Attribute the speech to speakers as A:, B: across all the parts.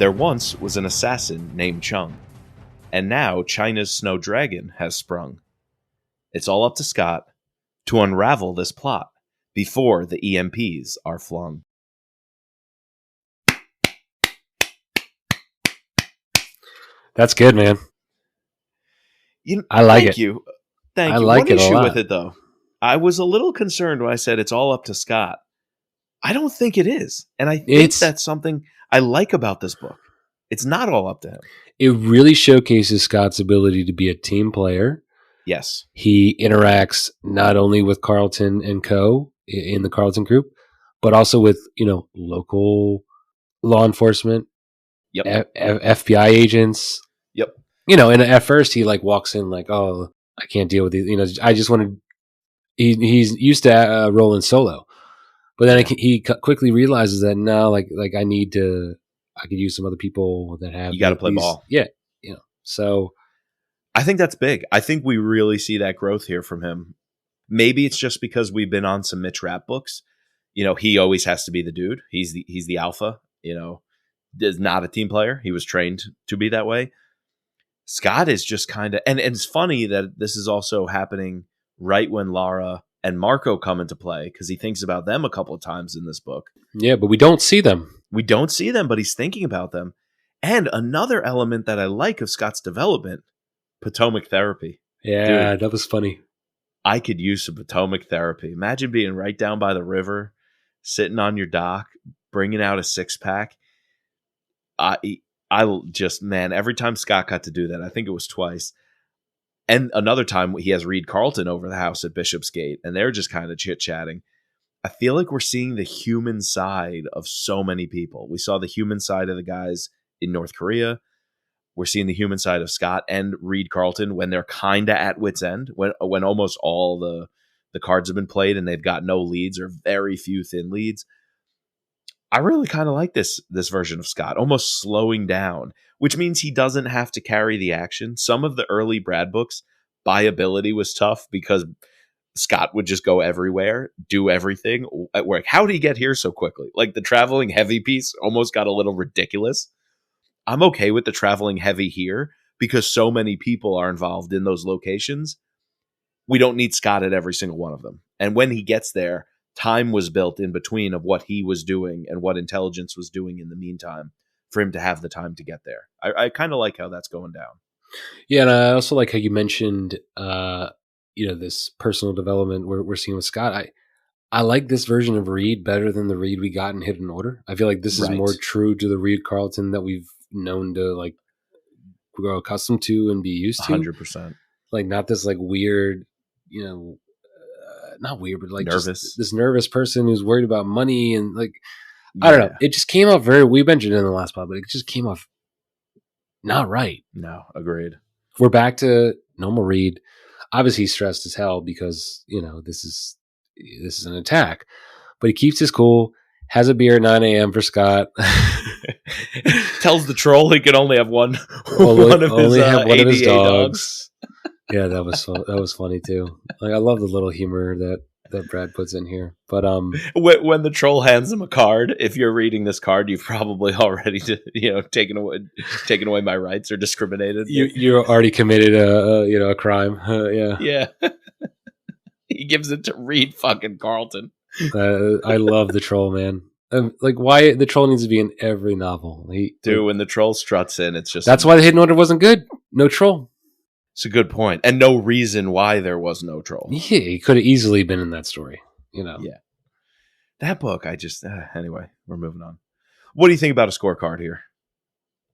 A: There once was an assassin named Chung, and now China's snow dragon has sprung. It's all up to Scot to unravel this plot before the EMPs are flung.
B: That's good, man.
A: I like it.
B: Thank
A: you.
B: Like
A: One
B: it a
A: issue
B: lot.
A: with it, though. I was a little concerned when I said it's all up to Scot. I don't think it is. And I think that's something I like about this book. It's not all up to him.
B: It really showcases Scott's ability to be a team player.
A: Yes.
B: He interacts not only with Carlton and co. in the Carlton group, but also with, local law enforcement, FBI agents.
A: Yep.
B: And at first he walks in oh, I can't deal with these. I just wanted. He's used to rolling solo, but then he quickly realizes that no, I could use some other people that have.
A: You got to play ball.
B: Yeah, So
A: I think that's big. I think we really see that growth here from him. Maybe it's just because we've been on some Mitch Rapp books. He always has to be the dude. He's the alpha. Is not a team player. He was trained to be that way. Scot is just kind of, and it's funny that this is also happening right when Lara and Marco come into play, because he thinks about them a couple of times in this book.
B: Yeah, but we don't see them.
A: We don't see them, but he's thinking about them. And another element that I like of Scott's development, Potomac therapy.
B: Yeah,
A: Dude,
B: that was funny.
A: I could use some Potomac therapy. Imagine being right down by the river, sitting on your dock, bringing out a 6-pack. I just, man, every time Scot got to do that, I think it was twice. And another time he has Reed Carlton over the house at Bishopsgate, and they're just kind of chit-chatting. I feel like we're seeing the human side of so many people. We saw the human side of the guys in North Korea. We're seeing the human side of Scot and Reed Carlton when they're kind of at wit's end, when almost all the cards have been played and they've got no leads or very few thin leads. I really kind of like this version of Scot, almost slowing down, which means he doesn't have to carry the action. Some of the early Brad books, by ability was tough because Scot would just go everywhere, do everything. At work. How did he get here so quickly? Like the traveling heavy piece almost got a little ridiculous. I'm okay with the traveling heavy here because so many people are involved in those locations. We don't need Scot at every single one of them. And when he gets there, time was built in between of what he was doing and what intelligence was doing in the meantime for him to have the time to get there. I kind of like how that's going down.
B: Yeah, and I also like how you mentioned, this personal development we're seeing with Scot. I like this version of Reed better than the Reed we got in Hidden Order. I feel like this is more true to the Reed Carlton that we've known to grow accustomed to and be used to.
A: 100%.
B: Not this weird, not weird, but
A: nervous.
B: This nervous person who's worried about money and I don't know. It just came off we mentioned it in the last pod, but it just came off not right.
A: No, agreed.
B: We're back to normal Reed. Obviously he's stressed as hell because, this is an attack. But he keeps his cool, has a beer at 9 a.m. for Scot.
A: Tells the troll he can only have one of his dogs.
B: Yeah, that was funny too. I love the little humor that Brad puts in here. But
A: when the troll hands him a card, if you're reading this card, you've probably already taken away my rights or discriminated.
B: You're already committed a crime.
A: Yeah. He gives it to Reed fucking Carlton.
B: I love the troll, man. Why the troll needs to be in every novel.
A: When the troll struts in, it's just
B: that's why the Hidden Order wasn't good. No troll.
A: It's a good point, and no reason why there was no troll.
B: Yeah, he could have easily been in that story. Yeah,
A: that book. I just anyway. We're moving on. What do you think about a scorecard here?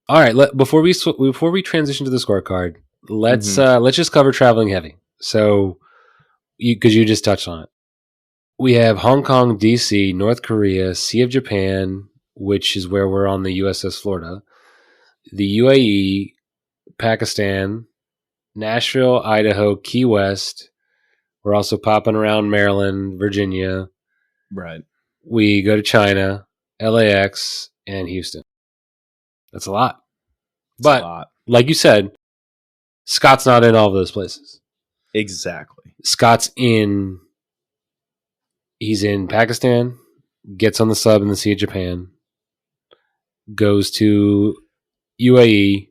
B: All right, before we transition to the scorecard, let's just cover traveling heavy. So, because you just touched on it, we have Hong Kong, DC, North Korea, Sea of Japan, which is where we're on the USS Florida, the UAE, Pakistan, Nashville, Idaho, Key West. We're also popping around Maryland, Virginia.
A: Right.
B: We go to China, LAX, and Houston. That's a lot. But like you said, Scot's not in all of those places.
A: Exactly.
B: He's in Pakistan, gets on the sub in the Sea of Japan, goes to UAE,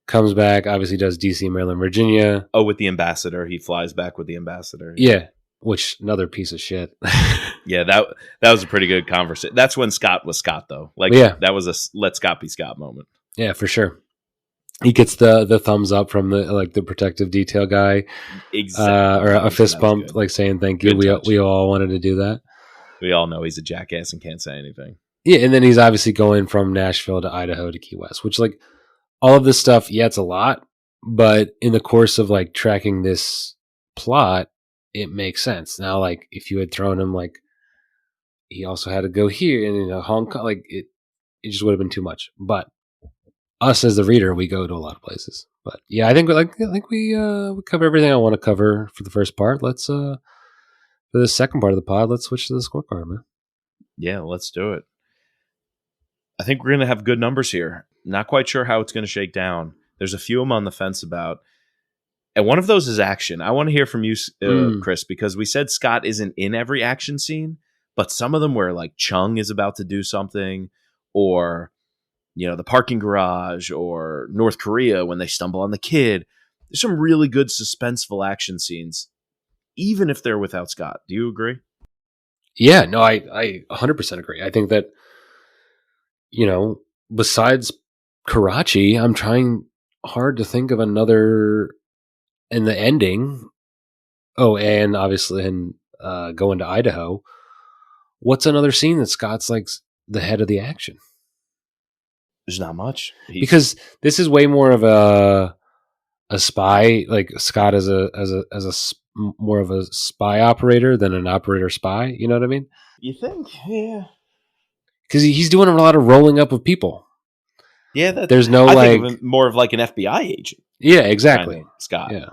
B: comes back, obviously does DC, Maryland, Virginia.
A: Oh, with the ambassador. He flies back with the ambassador.
B: Yeah, which another piece of shit.
A: Yeah, that was a pretty good conversation. That's when Scott was Scott, though. Like,
B: yeah,
A: that was a let Scott be Scott moment.
B: Yeah, for sure. He gets the thumbs up from the protective detail guy,
A: Exactly.
B: or a fist bump, like saying thank you. We all wanted to do that.
A: We all know he's a jackass and can't say anything.
B: Yeah, and then he's obviously going from Nashville to Idaho to Key West, which like all of this stuff. Yeah, it's a lot, but in the course of like tracking this plot, it makes sense now. Like if you had thrown him like he also had to go here and Hong Kong, like it just would have been too much. But us as the reader, we go to a lot of places. But yeah, I think we cover everything I want to cover for the first part. Let's for the second part of the pod, let's switch to the scorecard, man.
A: Yeah, let's do it. I think we're going to have good numbers here. Not quite sure how it's going to shake down. There's a few I'm on the fence about. And one of those is action. I want to hear from you, Chris, because we said Scott isn't in every action scene, but some of them where like Chung is about to do something, or the parking garage, or North Korea when they stumble on the kid. There's some really good suspenseful action scenes, even if they're without Scott. Do you agree?
B: Yeah, no, I 100% agree. I think that, besides Karachi, I'm trying hard to think of another in the ending. Oh, and obviously going to Idaho. What's another scene that Scott's like the head of the action?
A: There's not much.
B: Because this is way more of a spy, like Scott as a more of a spy operator than an operator spy. You know what I mean?
A: You think? Yeah.
B: Because he's doing a lot of rolling up of people.
A: Yeah,
B: there's no
A: I think of him more of like an FBI agent.
B: Yeah, exactly.
A: Kind of Scott.
B: Yeah,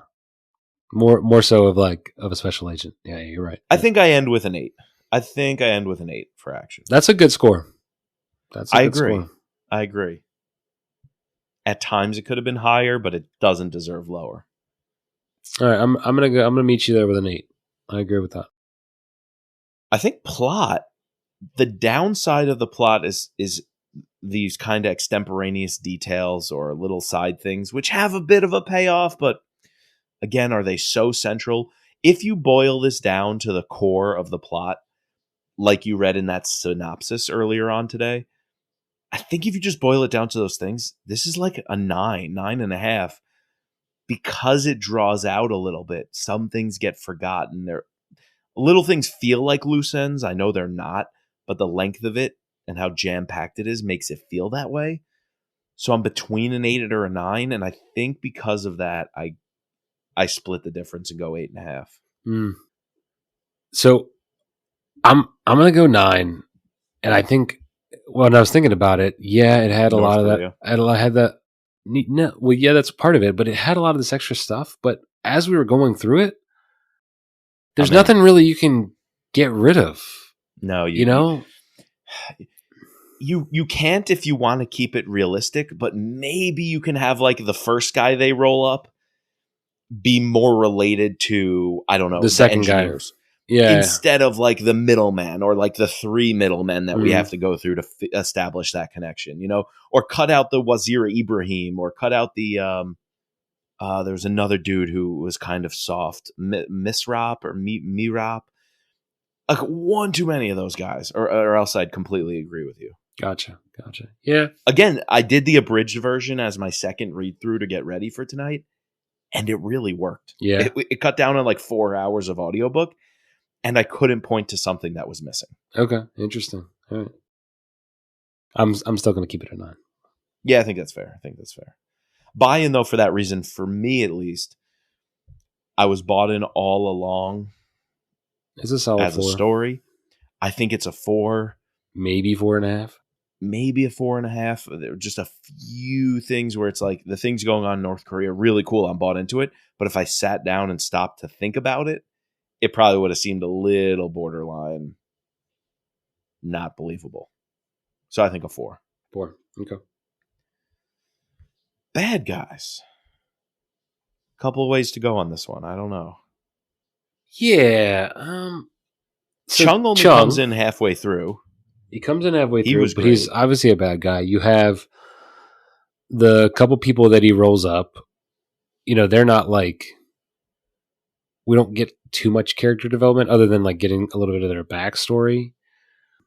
B: more so of a special agent. Yeah, you're right.
A: I think I end with an 8. I think I end with an 8 for action.
B: That's a good score.
A: I agree. At times it could have been higher, but it doesn't deserve lower.
B: All right, I'm gonna meet you there with an 8. I agree with that.
A: I think plot. The downside of the plot is these kind of extemporaneous details or little side things, which have a bit of a payoff, but again, are they so central? If you boil this down to the core of the plot, like you read in that synopsis earlier on today, I think if you just boil it down to those things, this is like a 9.5, because it draws out a little bit. Some things get forgotten. Little things feel like loose ends. I know they're not, but the length of it and how jam-packed it is makes it feel that way. So I'm between an 8 or a 9, and I think because of that, I split the difference and go 8.5.
B: So I'm gonna go 9, and I think when I was thinking about it, yeah, it had a lot of that. It had that. No, well, yeah, that's part of it, but it had a lot of this extra stuff. But as we were going through it, there's nothing really you can get rid of.
A: No, you can't if you want to keep it realistic, but maybe you can have like the first guy they roll up be more related to, I don't know,
B: the second engineers. Guy. Yeah.
A: Instead of like the middleman or like the 3 middlemen that we have to go through to establish that connection, or cut out the Wazir Ibrahim, or cut out the, there's another dude who was kind of soft, Misrap or Mirap. Like one too many of those guys, or else I'd completely agree with you.
B: Gotcha. Yeah.
A: Again, I did the abridged version as my second read through to get ready for tonight, and it really worked.
B: Yeah.
A: It cut down on like 4 hours of audiobook, and I couldn't point to something that was missing.
B: Okay, interesting. All right. I'm still going to keep it at 9.
A: Yeah, I think that's fair. Buy-in, though, for that reason, for me at least, I was bought in all along.
B: Is a solid
A: as
B: 4.
A: A story. I think it's a 4.
B: Maybe 4.5.
A: Maybe a 4.5. There were just a few things where it's like the things going on in North Korea are really cool. I'm bought into it. But if I sat down and stopped to think about it, it probably would have seemed a little borderline not believable. So I think a 4.
B: 4. Okay.
A: Bad guys. Couple of ways to go on this one. I don't know.
B: Yeah.
A: So Chung only comes in halfway through.
B: He comes in halfway
A: He
B: through,
A: was
B: but he's
A: great.
B: obviously a bad guy. You have the couple people that he rolls up. They're not like, we don't get too much character development other than like getting a little bit of their backstory.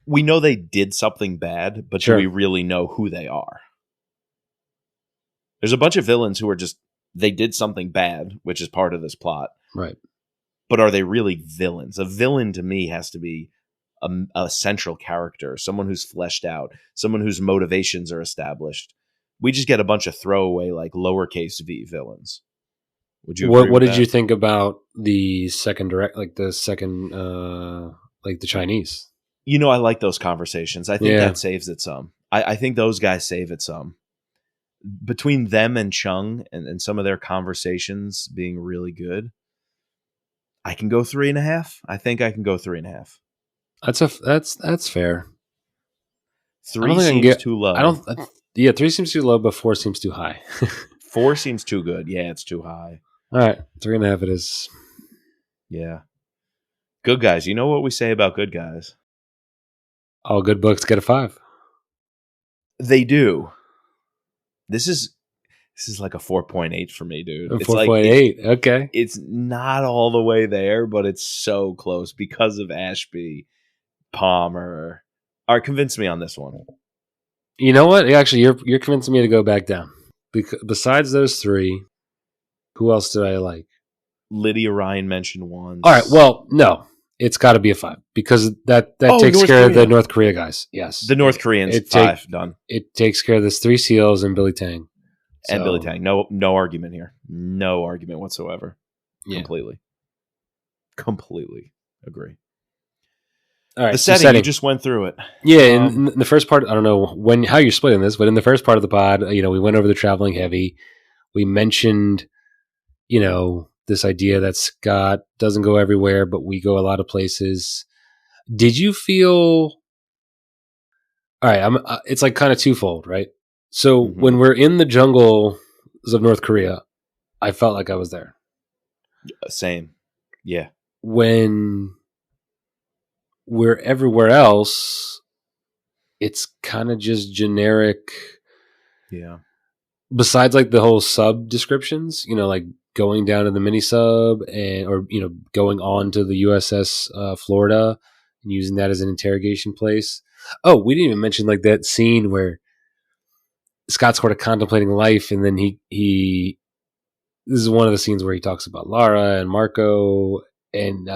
A: We know they did something bad, but do
B: Sure.
A: we really know who they are? There's a bunch of villains who are just, they did something bad, which is part of this plot.
B: Right.
A: But are they really villains? A villain to me has to be a central character, someone who's fleshed out, someone whose motivations are established. We just get a bunch of throwaway, like lowercase v villains. Would you agree
B: What
A: with
B: did
A: that?
B: you think about the second like the Chinese?
A: I like those conversations. I think
B: Yeah.
A: that saves it some. I think those guys save it some. Between them and Chung and some of their conversations being really good, I can go 3.5. I think I can go 3.5.
B: That's fair. I
A: 3
B: don't think I can
A: seems
B: get.
A: too low.
B: I don't. Yeah, 3 seems too low, but 4 seems too high.
A: 4 seems too good. Yeah, it's too high.
B: All right, 3.5 it is.
A: Yeah. Good guys. You know what we say about good guys?
B: All good books get a 5.
A: They do. This is like a 4.8 for me, dude. It's like
B: 4.8. Okay.
A: it's not all the way there, but it's so close because of Ashby, Palmer. All right, convince me on this one.
B: You know what? Actually, you're convincing me to go back down. Besides those 3, who else did I like?
A: Lydia Ryan mentioned once.
B: All right. Well, no, it's got to be a 5 because that takes
A: North
B: care
A: Korea.
B: of the North Korea guys. Yes,
A: The North Koreans, 5, done.
B: It takes care of this 3 SEALs and Billy Tang.
A: And Billy Tang. No argument here. No argument whatsoever.
B: Yeah.
A: Completely agree.
B: All right,
A: the setting, you just went through it.
B: Yeah, in the first part, I don't know how you're splitting this, but in the first part of the pod, we went over the traveling heavy. We mentioned, this idea that Scott doesn't go everywhere, but we go a lot of places. Did you feel? All right, it's like kind of twofold, right? So when we're in the jungles of North Korea, I felt like I was there.
A: Same, yeah.
B: When we're everywhere else, it's kind of just generic.
A: Yeah.
B: Besides like the whole sub descriptions, like going down to the mini sub or going on to the USS Florida and using that as an interrogation place. Oh, we didn't even mention like that scene where Scott's sort of contemplating life, and then he this is one of the scenes where he talks about Lara and Marco and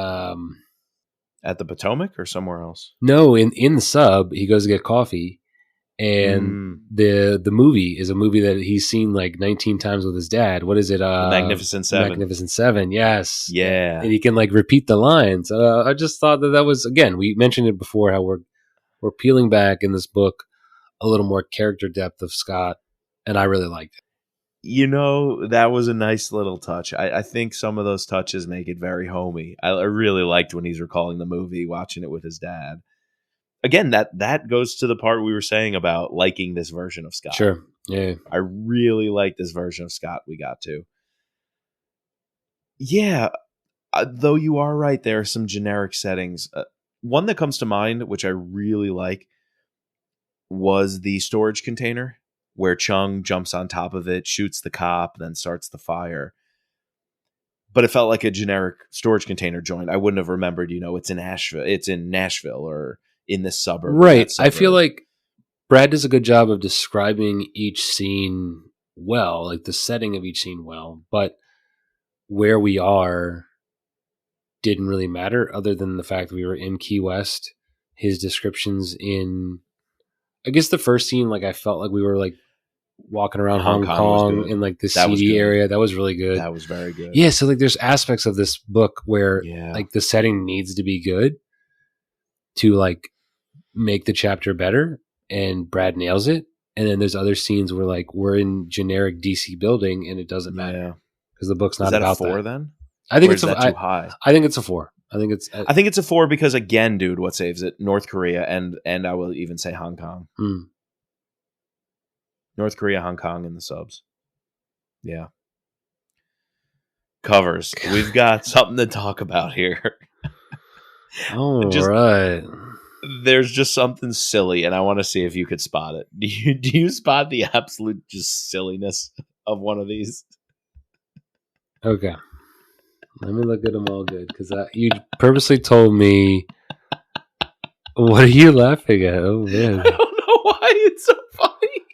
A: at the Potomac or somewhere else?
B: No, in the sub, he goes to get coffee, and the movie is a movie that he's seen like 19 times with his dad. What is it?
A: The Magnificent Seven.
B: Magnificent Seven, yes.
A: Yeah.
B: And he can like repeat the lines. I just thought that was, again, we mentioned it before, how we're peeling back in this book a little more character depth of Scott, and I really liked it.
A: That was a nice little touch. I think some of those touches make it very homey. I really liked when he's recalling the movie, watching it with his dad. Again, that goes to the part we were saying about liking this version of Scott.
B: Sure. Yeah.
A: I really like this version of Scott we got to. Yeah. Though you are right, there are some generic settings. One that comes to mind, which I really like, was the storage container, where Chung jumps on top of it, shoots the cop, then starts the fire. But it felt like a generic storage container joint. I wouldn't have remembered, it's in Nashville or in this suburb.
B: Right. I feel like Brad does a good job of describing each scene well, like the setting of each scene well, but where we are didn't really matter other than the fact that we were in Key West. His descriptions in, I guess the first scene, like I felt like we were like walking around Hong Kong in like the seedy area. That was really good.
A: That was very good.
B: Yeah, so like there's aspects of this book where like the setting needs to be good to like make the chapter better, and Brad nails it. And then there's other scenes where like we're in generic DC building and it doesn't matter because the book's not about that. Is that a
A: 4 then?
B: I think
A: it's too high.
B: I think it's a 4. I think it's
A: a 4 because, again, dude, what saves it? North Korea and I will even say Hong Kong. North Korea, Hong Kong in the subs. Yeah. Covers. We've got something to talk about here.
B: All right.
A: There's just something silly, and I want to see if you could spot it. Do you spot the absolute just silliness of one of these?
B: Okay. Let me look at them all good because you purposely told me. What are you laughing at? Oh man!
A: I don't know why it's so funny.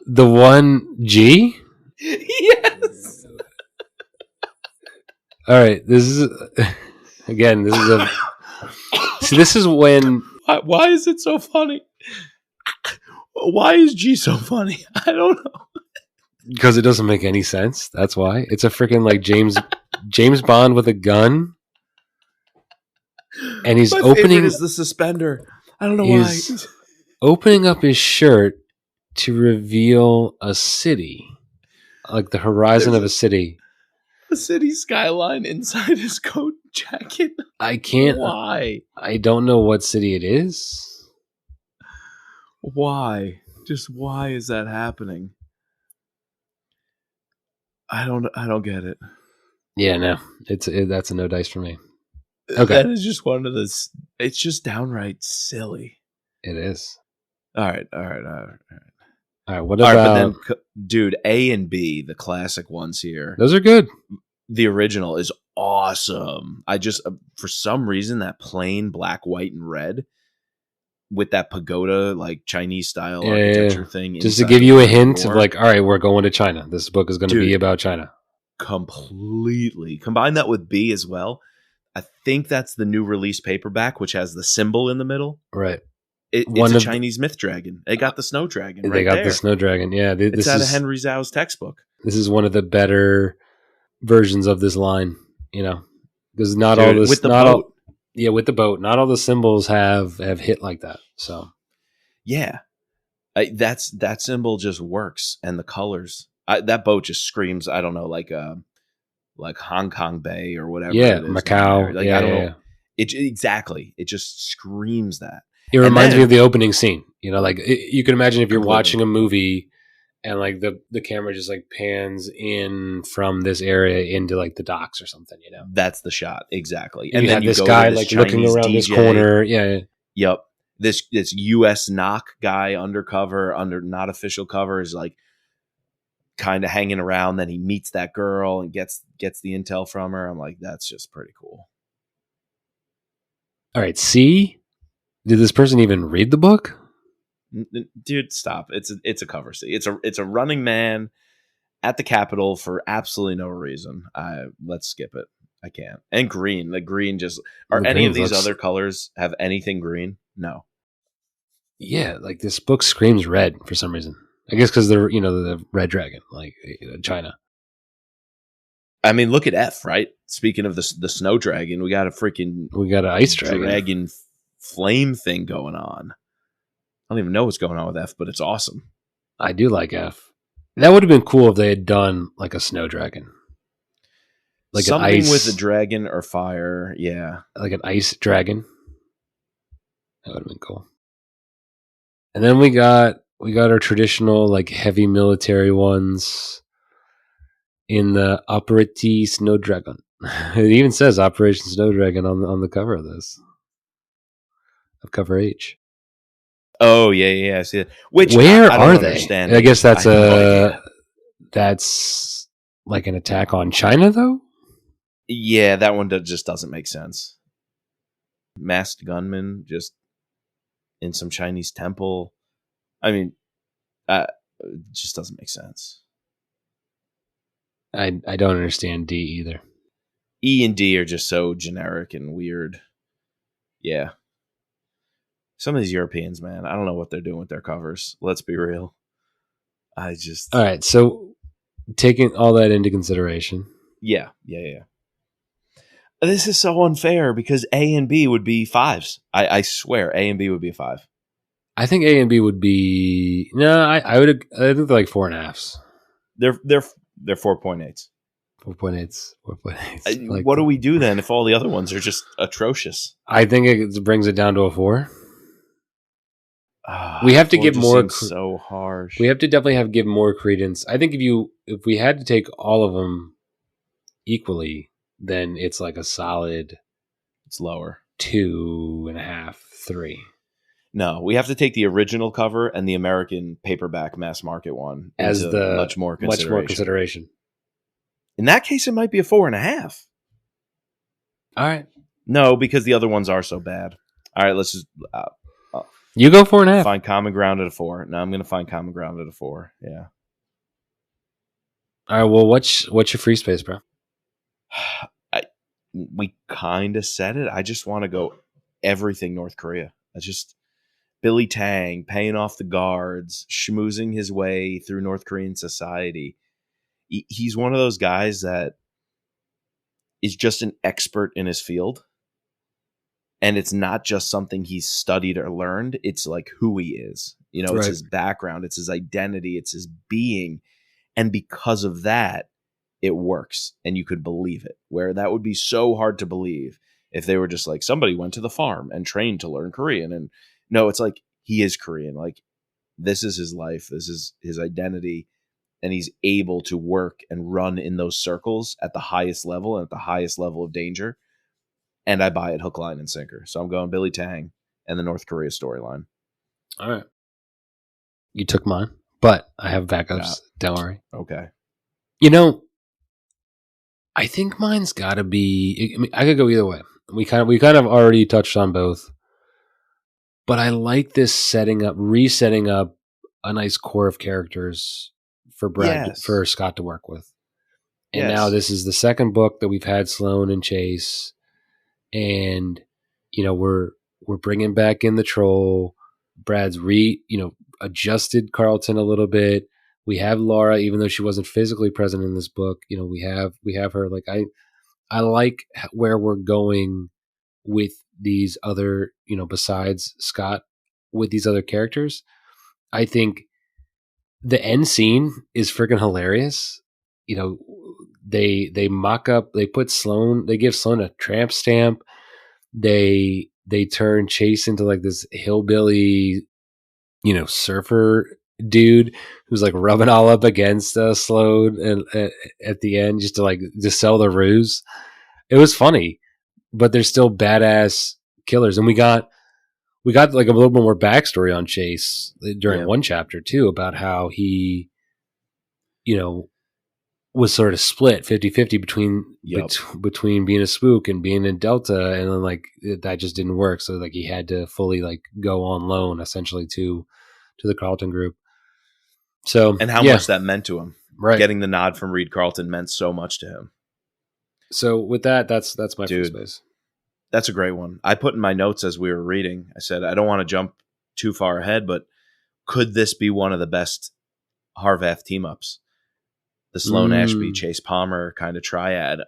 B: The one G.
A: Yes.
B: All right. This is again. This is a. See, this is when.
A: Why is it so funny? Why is G so funny? I don't know.
B: Because it doesn't make any sense. That's why. It's a freaking like James Bond with a gun, and he's
A: My
B: opening.
A: favorite is the suspender. I don't know why.
B: He's opening up his shirt to reveal a city, like the horizon of a city.
A: The city skyline inside his coat jacket.
B: I can't.
A: Why?
B: I don't know what city it is.
A: Why? Just why is that happening? I don't get it.
B: Yeah, no. That's a no dice for me. Okay.
A: That is just one of those. It's just downright silly.
B: It is.
A: All right.
B: All right. What
A: All
B: about?
A: right, but then, dude, A and B, the classic ones here.
B: Those are good.
A: The original is awesome. I just, for some reason, that plain black, white, and red with that pagoda, like Chinese style architecture thing.
B: Just to give you a hint of like, all right, we're going to China. This book is going to be about China.
A: Completely. Combine that with B as well. I think that's the new release paperback, which has the symbol in the middle.
B: Right.
A: It's a Chinese myth dragon. They got the snow dragon. They got
B: the snow dragon. Yeah.
A: It's out of Henry Zhao's textbook.
B: This is one of the better versions of this line, because not all this.
A: With the boat.
B: With the boat. Not all the symbols have hit like that. So.
A: Yeah. That symbol just works. And the colors. That boat just screams, I don't know, like Hong Kong Bay or whatever.
B: Yeah,
A: it is.
B: Macau.
A: Like, I don't know. Exactly. It just screams that.
B: It reminds me of the opening scene. You can imagine if you're watching a movie and like the camera just like pans in from this area into like the docks or something,
A: That's the shot. Exactly.
B: And then you this guy like Chinese looking around DJ. This corner. Yeah.
A: Yep. This US knock guy undercover, under not official cover, is like kind of hanging around. Then he meets that girl and gets the intel from her. I'm like, that's just pretty cool.
B: All right. C. Did this person even read the book?
A: Dude, stop. It's a cover C. It's a running man at the Capitol for absolutely no reason. Let's skip it. I can't. And green. The green just are any of these other colors have anything green? No.
B: Yeah, like this book screams red for some reason. I guess because they're the red dragon, like China.
A: I mean, look at F, right? Speaking of the snow dragon, we got an
B: ice dragon
A: flame thing going on. I don't even know what's going on with F, but it's awesome.
B: I do like F. That would have been cool if they had done like a snow dragon. Like
A: something
B: an ice,
A: with a dragon or fire, yeah.
B: Like an ice dragon. That would have been cool. And then we got our traditional like heavy military ones in the Operati Snow Dragon. It even says Operation Snow Dragon on the cover of this. Of cover H.
A: Oh yeah, I see it. Which
B: where
A: I
B: are
A: don't
B: they?
A: understand.
B: I guess that's like an attack on China, though.
A: Yeah, that one just doesn't make sense. Masked gunman just in some Chinese temple. I mean, it just doesn't make sense.
B: I don't understand D either.
A: E and D are just so generic and weird. Yeah. Some of these Europeans, man, I don't know what they're doing with their covers. Let's be real. All
B: right, so taking all that into consideration.
A: Yeah. This is so unfair because A and B would be 5s. I swear A and B would be a 5.
B: I think A and B would be I think they're like 4.5s.
A: They're 4.8s.
B: 4.8s. Like,
A: what do we do then if all the other ones are just atrocious?
B: I think it brings it down to a 4. We have to give more.
A: So harsh.
B: We have to definitely give more credence. I think if we had to take all of them equally, then it's like a solid
A: It's lower.
B: 2.5, 3.
A: No, we have to take the original cover and the American paperback mass market one
B: As
A: into
B: the
A: much more consideration. In that case, it might be a 4.5.
B: All right.
A: No, because the other ones are so bad. All right, let's just
B: you go 4.5.
A: Find common ground at a 4. No, I'm going to find common ground at a 4. Yeah.
B: All right. Well, what's your free space, bro?
A: We kind of said it. I just want to go everything North Korea. I just Billy Tang paying off the guards, schmoozing his way through North Korean society. He's one of those guys that is just an expert in his field. And it's not just something he's studied or learned. It's like who he is. It's
B: Right.
A: his background. It's his identity. It's his being. And because of that, it works. And you could believe it. Where that would be so hard to believe if they were just like, somebody went to the farm and trained to learn Korean. And no, it's like he is Korean. Like, this is his life. This is his identity. And he's able to work and run in those circles at the highest level and at the highest level of danger. And I buy it hook, line, and sinker. So I'm going Billy Tang and the North Korea storyline.
B: All right. You took mine, but I have backups. Don't worry.
A: Okay.
B: I think mine's got to be. I mean, I could go either way. We kind of already touched on both, but I like this resetting up a nice core of characters for for Scott to work with. And now this is the second book that we've had Sloane and Chase. And, we're bringing back in the troll. Brad's adjusted Carlton a little bit. We have Laura, even though she wasn't physically present in this book. We have her. Like, I like where we're going with these other, besides Scott, with these other characters. I think the end scene is freaking hilarious. They mock up, they give Sloane a tramp stamp. They turn Chase into like this hillbilly, surfer dude who's like rubbing all up against Sloane and at the end just to sell the ruse. It was funny, but they're still badass killers. And we got like a little bit more backstory on Chase during one chapter too, about how he, was sort of split 50-50 between being a spook and being in Delta, and then like that just didn't work. So like he had to fully like go on loan essentially to the Carlton group. So
A: and how much that meant to him.
B: Right.
A: Getting the nod from Reed Carlton meant so much to him.
B: So with that's my free space.
A: That's a great one. I put in my notes as we were reading, I said, I don't want to jump too far ahead, but could this be one of the best Harvath team ups? The Sloane Ashby, Chase Palmer kind of triad.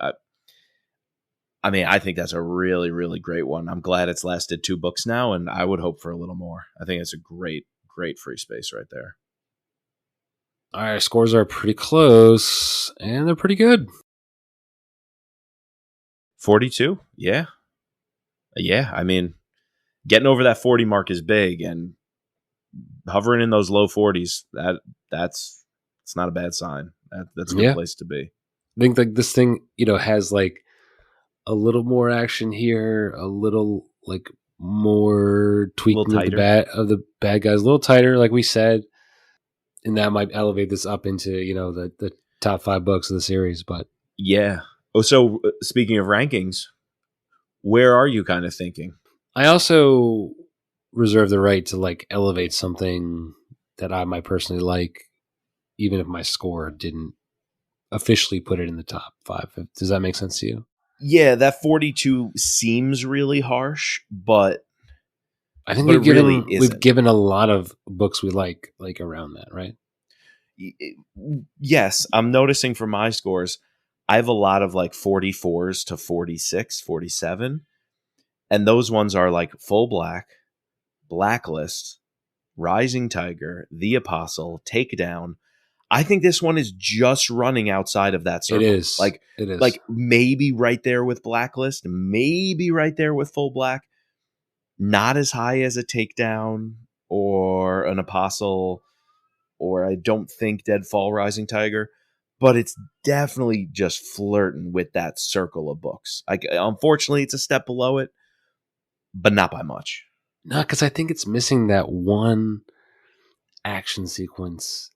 A: I mean, I think that's a really, really great one. I'm glad it's lasted 2 books now, and I would hope for a little more. I think it's a great, great free space right there.
B: All right, our scores are pretty close, and they're pretty good.
A: 42? Yeah. Yeah, I mean, getting over that 40 mark is big, and hovering in those low 40s, that's not a bad sign. That's a good place to be.
B: I think like this thing, has like a little more action here, a little like more tweaking of the bad guys, a little tighter, like we said, and that might elevate this up into the top 5 books of the series. But
A: yeah. Oh, so speaking of rankings, where are you kind of thinking?
B: I also reserve the right to like elevate something that I might personally like, even if my score didn't officially put it in the top 5. Does that make sense to you?
A: Yeah, that 42 seems really harsh, but
B: I think we've given a lot of books we like around that, right?
A: Yes, I'm noticing for my scores, I have a lot of like 44s to 46, 47. And those ones are like Full Black, Blacklist, Rising Tiger, The Apostle, Takedown. I think this one is just running outside of that circle.
B: It is.
A: It is. Like maybe right there with Blacklist, maybe right there with Full Black. Not as high as a Takedown or an Apostle, or I don't think Deadfall Rising Tiger. but it's definitely just flirting with that circle of books. Unfortunately, it's a step below it, but not by much.
B: No, because I think it's missing that one action sequence.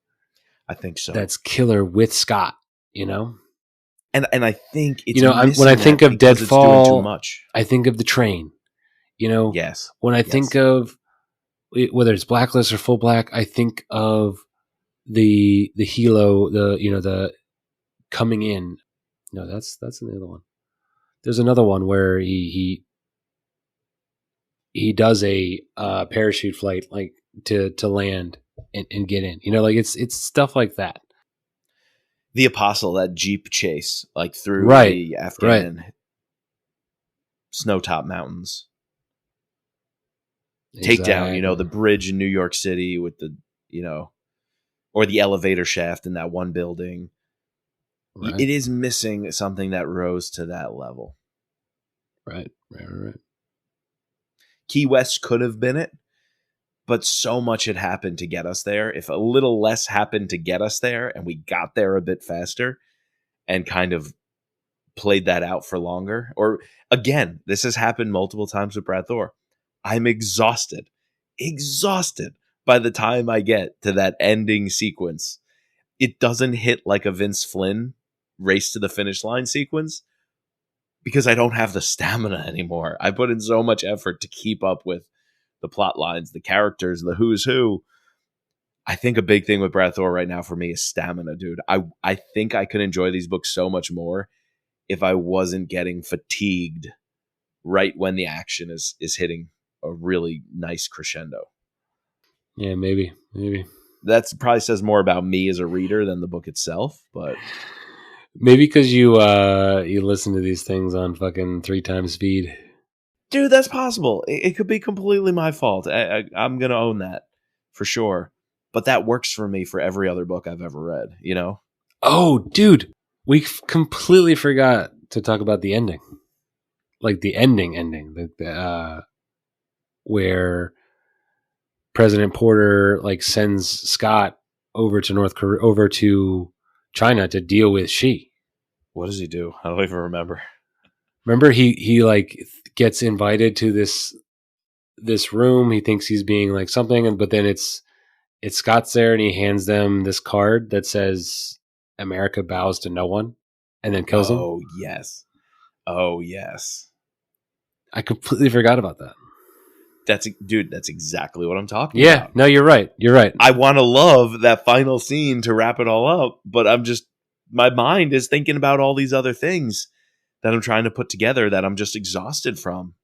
A: I think so.
B: That's killer with Scott, you know?
A: And I think it's
B: when I think of Deadfall,
A: too much.
B: I think of the train.
A: Yes.
B: When I think of whether it's Blacklist or Full Black, I think of the helo, the coming in. No, that's another one. There's another one where he does a parachute flight, like to land and get in. It's stuff like that.
A: The Apostle, that Jeep chase, like through the Afghan snowtop mountains. Exactly. Takedown, the bridge in New York City with the, or the elevator shaft in that one building. Right. It is missing something that rose to that level.
B: Right.
A: Key West could have been it, but so much had happened to get us there. If a little less happened to get us there and we got there a bit faster and kind of played that out for longer, or again, this has happened multiple times with Brad Thor. I'm exhausted by the time I get to that ending sequence. It doesn't hit like a Vince Flynn race to the finish line sequence because I don't have the stamina anymore. I put in so much effort to keep up with the plot lines, the characters, the who's who. I think a big thing with Brad Thor right now for me is stamina, dude. I think I could enjoy these books so much more if I wasn't getting fatigued right when the action is hitting a really nice crescendo.
B: Yeah, maybe.
A: That probably says more about me as a reader than the book itself, but
B: maybe because you listen to these things on fucking 3 times speed.
A: Dude, that's possible. It could be completely my fault. I'm going to own that for sure. But that works for me for every other book I've ever read,
B: Oh, dude. We completely forgot to talk about the ending. Like the ending. Where President Porter sends Scott over to China to deal with Xi.
A: What does he do? I don't even remember.
B: Remember, he gets invited to this room. He thinks he's being something, but then it's Scott's there, and he hands them this card that says "America bows to no one," and then kills him.
A: Oh yes.
B: I completely forgot about that.
A: That's exactly what I'm talking
B: about.
A: Yeah,
B: no, you're right.
A: I want to love that final scene to wrap it all up, but my mind is thinking about all these other things that I'm trying to put together that I'm just exhausted from.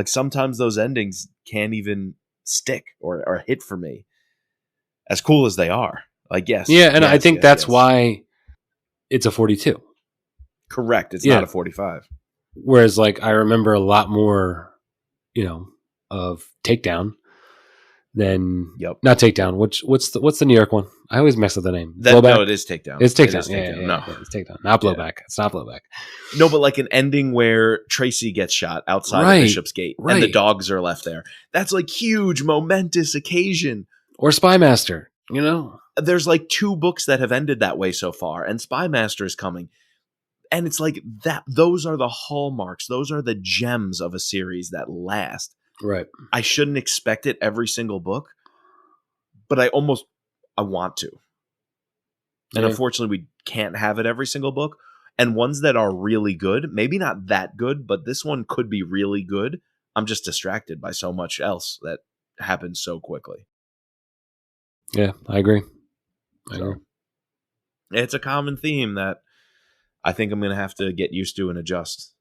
A: Sometimes those endings can't even stick or hit for me, as cool as they are. Yes.
B: Yeah, and I think that's why it's a 42.
A: Correct. It's not a 45.
B: Whereas, I remember a lot more, of Takedown than not Takedown. What's the New York one? I always mess up the name.
A: No, it is Takedown.
B: It's Takedown.
A: It's
B: Takedown. Not Blowback. It's not Blowback.
A: No, but an ending where Tracy gets shot outside of Bishopsgate and the dogs are left there. That's huge, momentous occasion.
B: Or Spymaster.
A: There's 2 books that have ended that way so far, and Spymaster is coming. And it's that. Those are the hallmarks. Those are the gems of a series that last.
B: Right.
A: I shouldn't expect it every single book, but I want to. And unfortunately, we can't have it every single book. And ones that are really good, maybe not that good, but this one could be really good. I'm just distracted by so much else that happens so quickly.
B: Yeah, I agree.
A: It's a common theme that I think I'm going to have to get used to and adjust.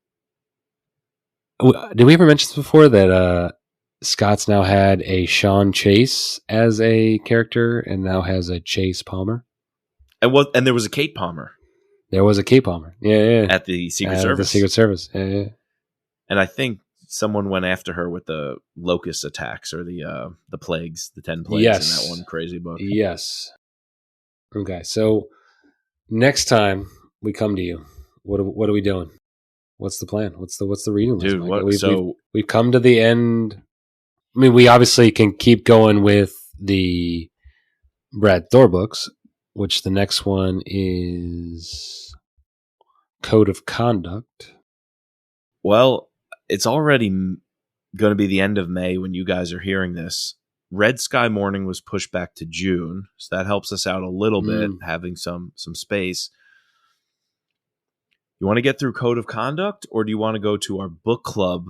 B: Did we ever mention this before that Scott's now had a Sean Chase as a character and now has a Chase Palmer?
A: And there was a Kate Palmer.
B: There was a Kate Palmer. Yeah.
A: At the Secret Service.
B: The Secret Service. Yeah.
A: And I think someone went after her with the locust attacks or the plagues, the 10 plagues in that one crazy book.
B: Yes. Okay, so next time we come to you, what are we doing? What's the plan? What's the reading list?
A: Dude,
B: we've come to the end. I mean, we obviously can keep going with the Brad Thor books. which the next one is Code of Conduct.
A: Well, it's already going to be the end of May when you guys are hearing this. Red Sky Morning was pushed back to June, so that helps us out a little bit, having some space. You want to get through Code of Conduct, or do you want to go to our book club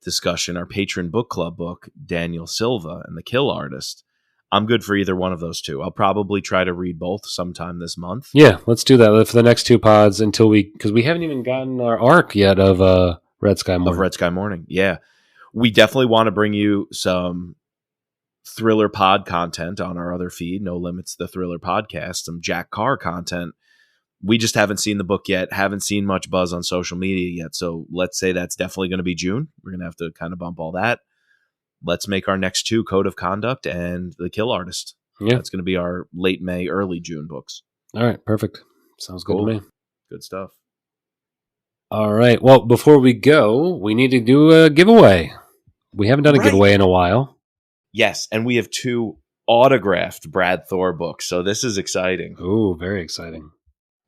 A: discussion, our patron book club book, Daniel Silva and the Kill Artist? I'm good for either one of those two. I'll probably try to read both sometime this month.
B: Yeah, let's do that for the next two pods because we haven't even gotten our arc yet of Red Sky Morning.
A: Of Red Sky Morning, yeah. We definitely want to bring you some Thriller pod content on our other feed, No Limits, the Thriller podcast, some Jack Carr content. We just haven't seen the book yet, haven't seen much buzz on social media yet. So let's say that's definitely going to be June. We're going to have to kind of bump all that. Let's make our next two Code of Conduct and The Kill Artist. Yeah. That's going to be our late May, early June books.
B: All right, perfect. Sounds good to me.
A: Good stuff.
B: All right. Well, before we go, we need to do a giveaway. We haven't done a giveaway in a while.
A: Yes, and we have two autographed Brad Thor books, so this is exciting.
B: Ooh, very exciting.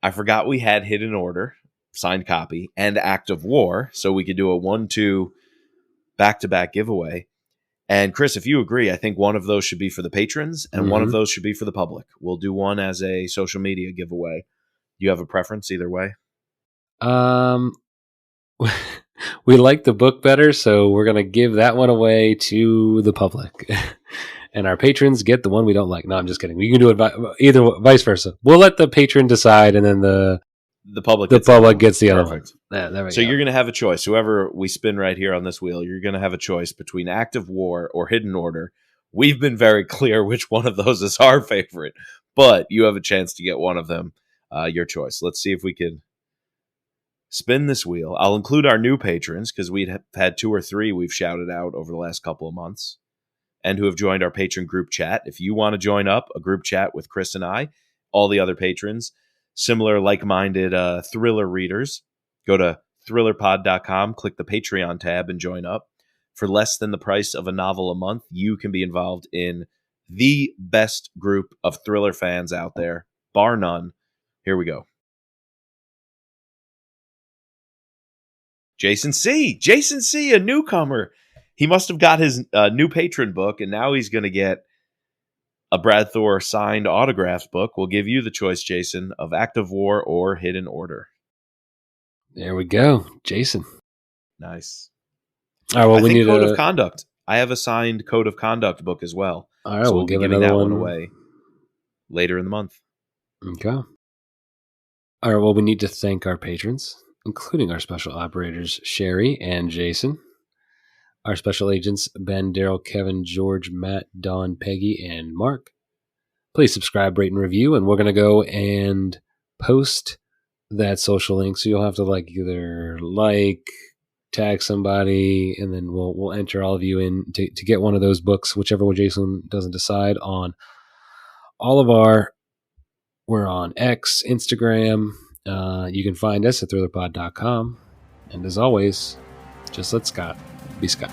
A: I forgot we had Hidden Order, signed copy, and Act of War, so we could do a 1-2 back-to-back giveaway. And Chris, if you agree, I think one of those should be for the patrons, and one of those should be for the public. We'll do one as a social media giveaway. Do you have a preference either way?
B: We like the book better, so we're going to give that one away to the public. And our patrons get the one we don't like. No, I'm just kidding. We can do it either vice versa. We'll let the patron decide, and then the public gets the other one. Yeah, there we go.
A: So you're going to have a choice. Whoever we spin right here on this wheel, you're going to have a choice between Act of War or Hidden Order. We've been very clear which one of those is our favorite, but you have a chance to get one of them. Your choice. Let's see if we can spin this wheel. I'll include our new patrons because we've had 2 or 3 we've shouted out over the last couple of months and who have joined our patron group chat. If you want to join up a group chat with Chris and I, all the other patrons, similar like-minded thriller readers, go to thrillerpod.com, click the Patreon tab and join up. For less than the price of a novel a month, you can be involved in the best group of thriller fans out there, bar none. Here we go. Jason C., a newcomer. He must have got his new patron book, and now he's going to get a Brad Thor signed autographed book. We'll give you the choice, Jason, of Act of War or Hidden Order.
B: There we go, Jason.
A: Nice.
B: All right, well, we need
A: Code of Conduct. I have a signed Code of Conduct book as well.
B: All right, so we'll give another
A: that one away later in the month.
B: Okay. All right, well, we need to thank our patrons, including our special operators, Sherry and Jason. Our special agents, Ben, Daryl, Kevin, George, Matt, Don, Peggy, and Mark. Please subscribe, rate, and review, and we're going to go and post that social link. So you'll have to either tag somebody, and then we'll enter all of you in to get one of those books, whichever one Jason doesn't decide on. We're on X, Instagram. You can find us at thrillerpod.com. And as always, just let Scott be Scott.